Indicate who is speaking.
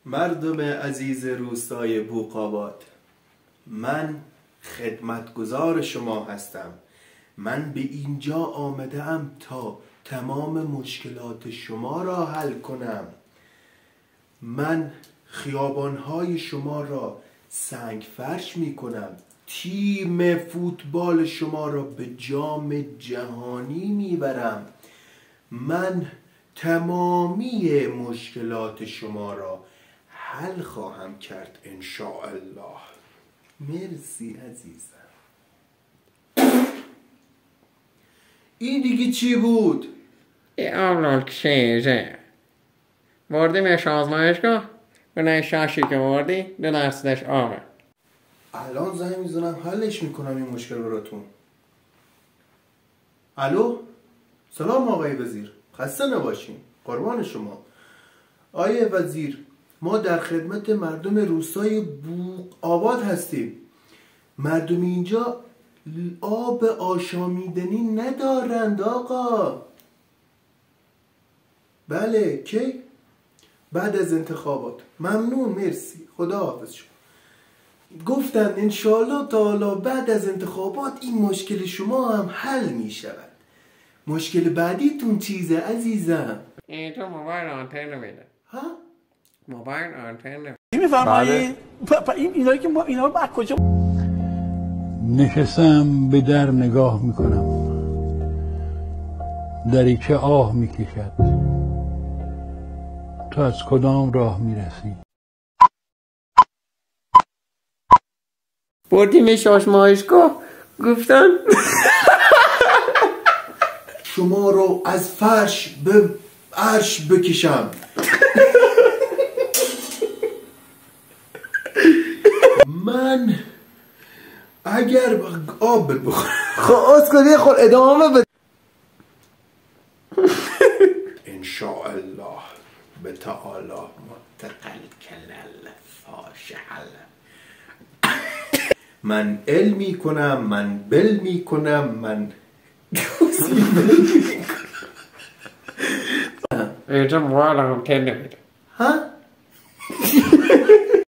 Speaker 1: مردم عزیز روستای بوق‌آباد، من خدمتگزار شما هستم. من به اینجا آمدم تا تمام مشکلات شما را حل کنم. من خیابانهای شما را سنگ فرش می کنم. تیم فوتبال شما را به جام جهانی میبرم. من تمامی مشکلات شما را حل خواهم کرد انشاءالله. مرسی عزیزم. این دیگه چی بود؟
Speaker 2: اولاد چیزه وردیمش آزمایشگاه به نشاشی که وردی 2 درصدش آمد.
Speaker 1: الان زنگ میزنم حلش میکنم این مشکل براتون. الو، سلام آقای وزیر، خسته نباشین، قربان شما. آقای وزیر، ما در خدمت مردم روستای بوق‌آباد هستیم. مردم اینجا آب آشامیدنی ندارند آقا. بله، کی؟ بعد از انتخابات. ممنون، مرسی، خدا حافظ شما. گفتن انشالله تعالی بعد از انتخابات این مشکل شما هم حل می شود. مشکل بعدیتون چیزه عزیزم؟
Speaker 2: این تو موبایل آنتن میده.
Speaker 1: ها؟
Speaker 2: موبایل آنتن میده.
Speaker 3: میفرمایید؟ اینایی که ما اینا رو بعد کجا
Speaker 4: نشستم به در نگاه میکنم، دریچه آه میکشد. تو از کدام راه میرسی؟
Speaker 2: بردیمش آزمایشگاه گفتن
Speaker 1: شما رو از فرش به عرش بکشم. من اگر آب بخورم
Speaker 2: خواست کنی خود ادامه بده
Speaker 1: انشاءالله به تعالی متقل کلل فاشحل. من علمی کنم، من بل می کنم، من
Speaker 2: اینجا موبایل آنتن میده.
Speaker 1: ها؟